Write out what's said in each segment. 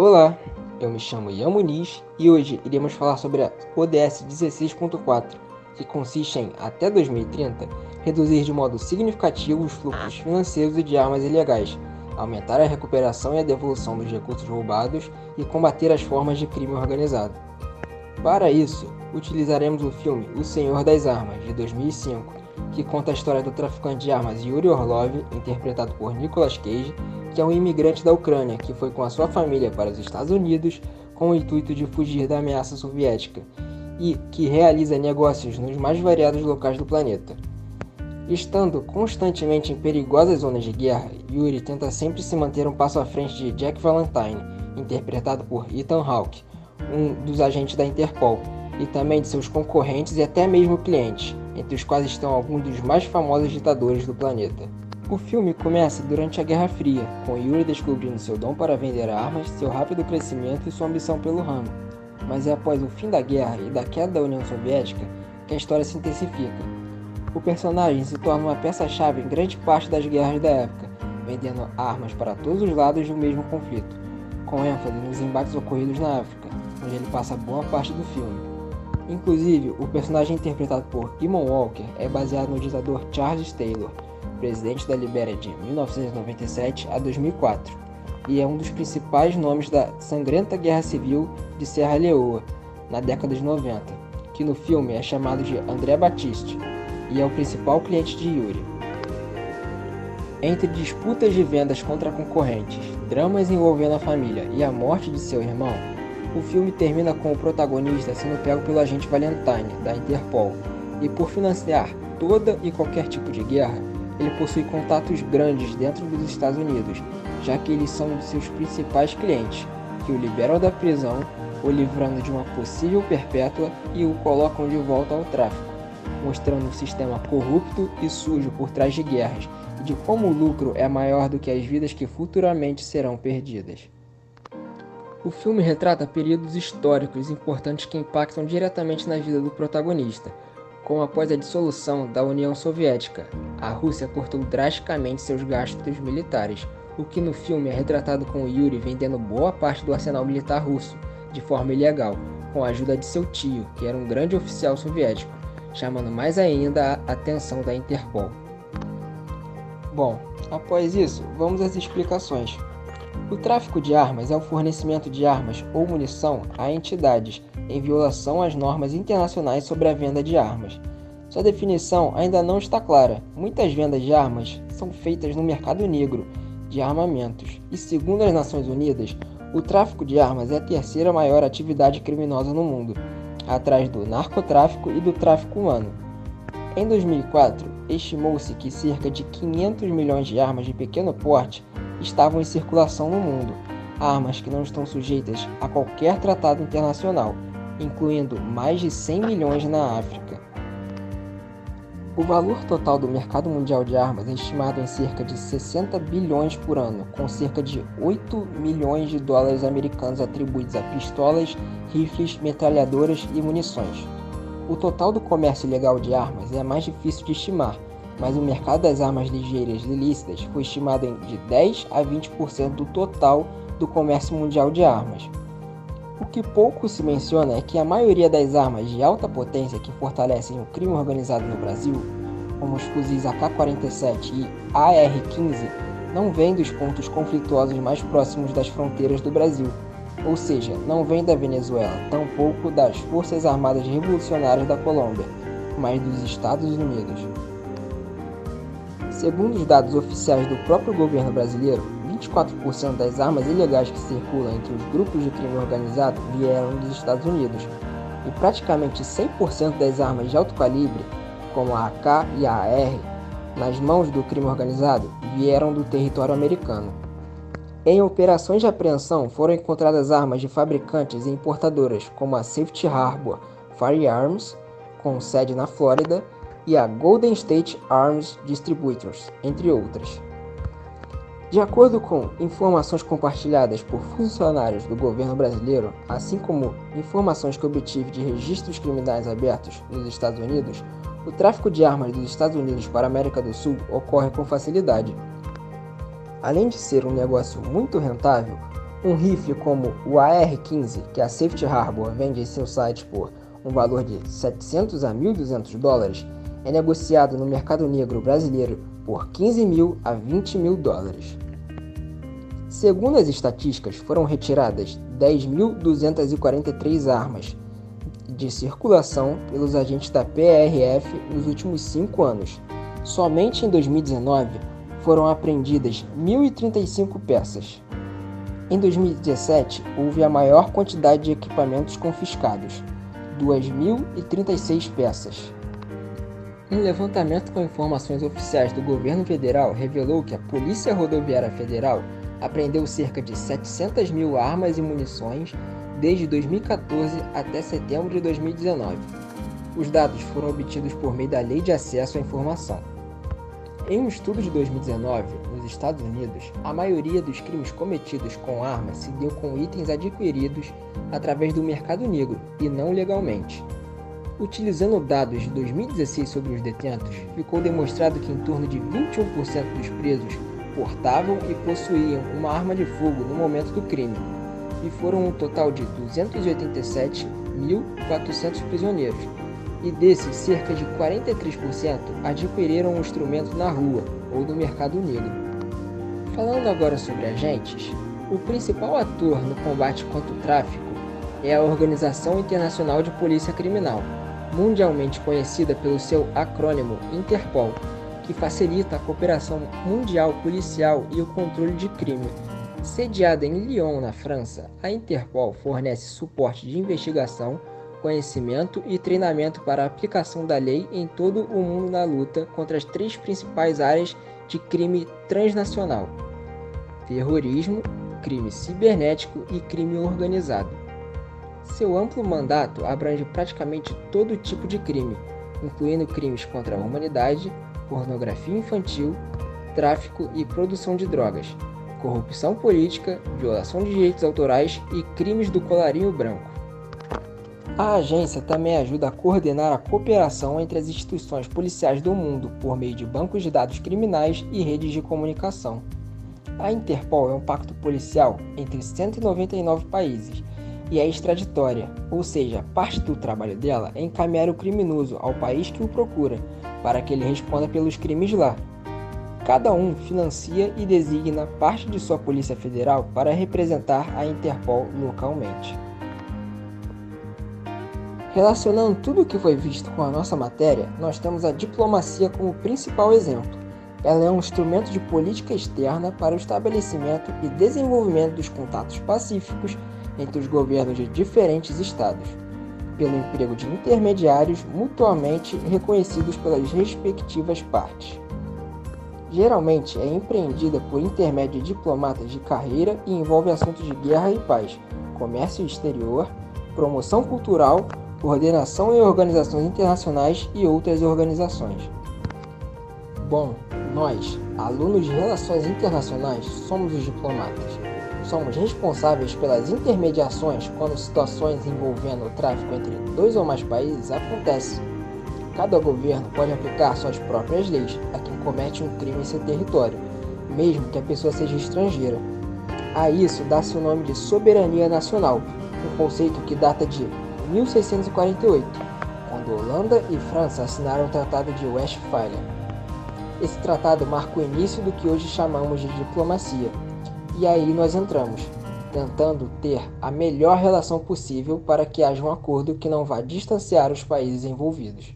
Olá, eu me chamo Ian Muniz e hoje iremos falar sobre a ODS 16.4, que consiste em, até 2030, reduzir de modo significativo os fluxos financeiros de armas ilegais, aumentar a recuperação e a devolução dos recursos roubados e combater as formas de crime organizado. Para isso, utilizaremos o filme O Senhor das Armas, de 2005, que conta a história do traficante de armas Yuri Orlov, interpretado por Nicolas Cage, que é um imigrante da Ucrânia que foi com a sua família para os Estados Unidos com o intuito de fugir da ameaça soviética e que realiza negócios nos mais variados locais do planeta. Estando constantemente em perigosas zonas de guerra, Yuri tenta sempre se manter um passo à frente de Jack Valentine, interpretado por Ethan Hawke, um dos agentes da Interpol, e também de seus concorrentes e até mesmo clientes, entre os quais estão alguns dos mais famosos ditadores do planeta. O filme começa durante a Guerra Fria, com Yuri descobrindo seu dom para vender armas, seu rápido crescimento e sua ambição pelo ramo. Mas é após o fim da guerra e da queda da União Soviética que a história se intensifica. O personagem se torna uma peça-chave em grande parte das guerras da época, vendendo armas para todos os lados do mesmo conflito, com ênfase nos embates ocorridos na África, onde ele passa boa parte do filme. Inclusive, o personagem interpretado por Eamon Walker é baseado no ditador Charles Taylor, presidente da Libéria de 1997 a 2004, e é um dos principais nomes da sangrenta Guerra Civil de Serra Leoa, na década de 90, que no filme é chamado de André Batiste, e é o principal cliente de Yuri. Entre disputas de vendas contra concorrentes, dramas envolvendo a família e a morte de seu irmão, o filme termina com o protagonista sendo pego pelo agente Valentine, da Interpol, e por financiar toda e qualquer tipo de guerra, ele possui contatos grandes dentro dos Estados Unidos, já que eles são de seus principais clientes, que o liberam da prisão, o livrando de uma possível perpétua e o colocam de volta ao tráfico, mostrando um sistema corrupto e sujo por trás de guerras e de como o lucro é maior do que as vidas que futuramente serão perdidas. O filme retrata períodos históricos importantes que impactam diretamente na vida do protagonista, como após a dissolução da União Soviética, a Rússia cortou drasticamente seus gastos militares, o que no filme é retratado com Yuri vendendo boa parte do arsenal militar russo, de forma ilegal, com a ajuda de seu tio, que era um grande oficial soviético, chamando mais ainda a atenção da Interpol. Bom, após isso, vamos às explicações. O tráfico de armas é o fornecimento de armas ou munição a entidades em violação às normas internacionais sobre a venda de armas. Sua definição ainda não está clara. Muitas vendas de armas são feitas no mercado negro de armamentos e, segundo as Nações Unidas, o tráfico de armas é a terceira maior atividade criminosa no mundo, atrás do narcotráfico e do tráfico humano. Em 2004, estimou-se que cerca de 500 milhões de armas de pequeno porte estavam em circulação no mundo, armas que não estão sujeitas a qualquer tratado internacional, incluindo mais de 100 milhões na África. O valor total do mercado mundial de armas é estimado em cerca de 60 bilhões por ano, com cerca de 8 milhões de dólares americanos atribuídos a pistolas, rifles, metralhadoras e munições. O total do comércio ilegal de armas é mais difícil de estimar, mas o mercado das armas ligeiras ilícitas foi estimado em de 10 a 20% do total do comércio mundial de armas. O que pouco se menciona é que a maioria das armas de alta potência que fortalecem o crime organizado no Brasil, como os fuzis AK-47 e AR-15, não vêm dos pontos conflituosos mais próximos das fronteiras do Brasil, ou seja, não vêm da Venezuela, tampouco das Forças Armadas Revolucionárias da Colômbia, mas dos Estados Unidos. Segundo os dados oficiais do próprio governo brasileiro, 24% das armas ilegais que circulam entre os grupos de crime organizado vieram dos Estados Unidos, e praticamente 100% das armas de alto calibre, como a AK e a AR, nas mãos do crime organizado, vieram do território americano. Em operações de apreensão foram encontradas armas de fabricantes e importadoras como a Safety Harbor Firearms, com sede na Flórida, e a Golden State Arms Distributors, entre outras. De acordo com informações compartilhadas por funcionários do governo brasileiro, assim como informações que obtive de registros criminais abertos nos Estados Unidos, o tráfico de armas dos Estados Unidos para a América do Sul ocorre com facilidade. Além de ser um negócio muito rentável, Um rifle como o AR-15, que a Safety Harbor vende em seu site por um valor de 700 a 1.200 dólares, é negociado no mercado negro brasileiro por 15 mil a 20 mil dólares. Segundo as estatísticas, foram retiradas 10.243 armas de circulação pelos agentes da PRF nos últimos 5 anos. Somente em 2019 foram apreendidas 1.035 peças. Em 2017, houve a maior quantidade de equipamentos confiscados, 2.036 peças. Um levantamento com informações oficiais do governo federal revelou que a Polícia Rodoviária Federal apreendeu cerca de 700 mil armas e munições desde 2014 até setembro de 2019. Os dados foram obtidos por meio da Lei de Acesso à Informação. Em um estudo de 2019, nos Estados Unidos, a maioria dos crimes cometidos com armas se deu com itens adquiridos através do mercado negro e não legalmente. Utilizando dados de 2016 sobre os detentos, ficou demonstrado que em torno de 21% dos presos portavam e possuíam uma arma de fogo no momento do crime, e foram um total de 287.400 prisioneiros, e desses, cerca de 43% adquiriram um instrumento na rua ou no mercado negro. Falando agora sobre agentes, o principal ator no combate contra o tráfico é a Organização Internacional de Polícia Criminal, mundialmente conhecida pelo seu acrônimo Interpol, que facilita a cooperação mundial policial e o controle de crime. Sediada em Lyon, na França, a Interpol fornece suporte de investigação, conhecimento e treinamento para a aplicação da lei em todo o mundo na luta contra as 3 principais áreas de crime transnacional: terrorismo, crime cibernético e crime organizado. Seu amplo mandato abrange praticamente todo tipo de crime, incluindo crimes contra a humanidade, pornografia infantil, tráfico e produção de drogas, corrupção política, violação de direitos autorais e crimes do colarinho branco. A agência também ajuda a coordenar a cooperação entre as instituições policiais do mundo por meio de bancos de dados criminais e redes de comunicação. A Interpol é um pacto policial entre 199 países e é extraditória, ou seja, parte do trabalho dela é encaminhar o criminoso ao país que o procura, para que ele responda pelos crimes lá. Cada um financia e designa parte de sua Polícia Federal para representar a Interpol localmente. Relacionando tudo o que foi visto com a nossa matéria, nós temos a diplomacia como principal exemplo. Ela é um instrumento de política externa para o estabelecimento e desenvolvimento dos contatos pacíficos entre os governos de diferentes estados, pelo emprego de intermediários mutuamente reconhecidos pelas respectivas partes. Geralmente é empreendida por intermédio de diplomatas de carreira e envolve assuntos de guerra e paz, comércio exterior, promoção cultural, coordenação em organizações internacionais e outras organizações. Bom, nós, alunos de Relações Internacionais, somos os diplomatas. Somos responsáveis pelas intermediações quando situações envolvendo o tráfico entre 2 ou mais países acontecem. Cada governo pode aplicar suas próprias leis a quem comete um crime em seu território, mesmo que a pessoa seja estrangeira. A isso dá-se o nome de soberania nacional, um conceito que data de 1648, quando Holanda e França assinaram o Tratado de Westphalia. Esse tratado marca o início do que hoje chamamos de diplomacia, e aí nós entramos, tentando ter a melhor relação possível para que haja um acordo que não vá distanciar os países envolvidos.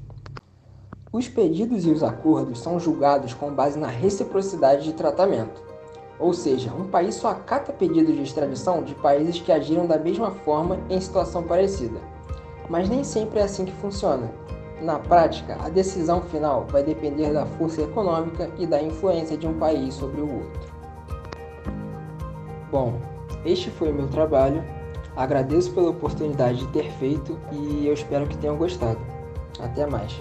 Os pedidos e os acordos são julgados com base na reciprocidade de tratamento, ou seja, um país só acata pedidos de extradição de países que agiram da mesma forma em situação parecida. Mas nem sempre é assim que funciona. Na prática, a decisão final vai depender da força econômica e da influência de um país sobre o outro. Bom, este foi o meu trabalho. Agradeço pela oportunidade de ter feito e eu espero que tenham gostado. Até mais.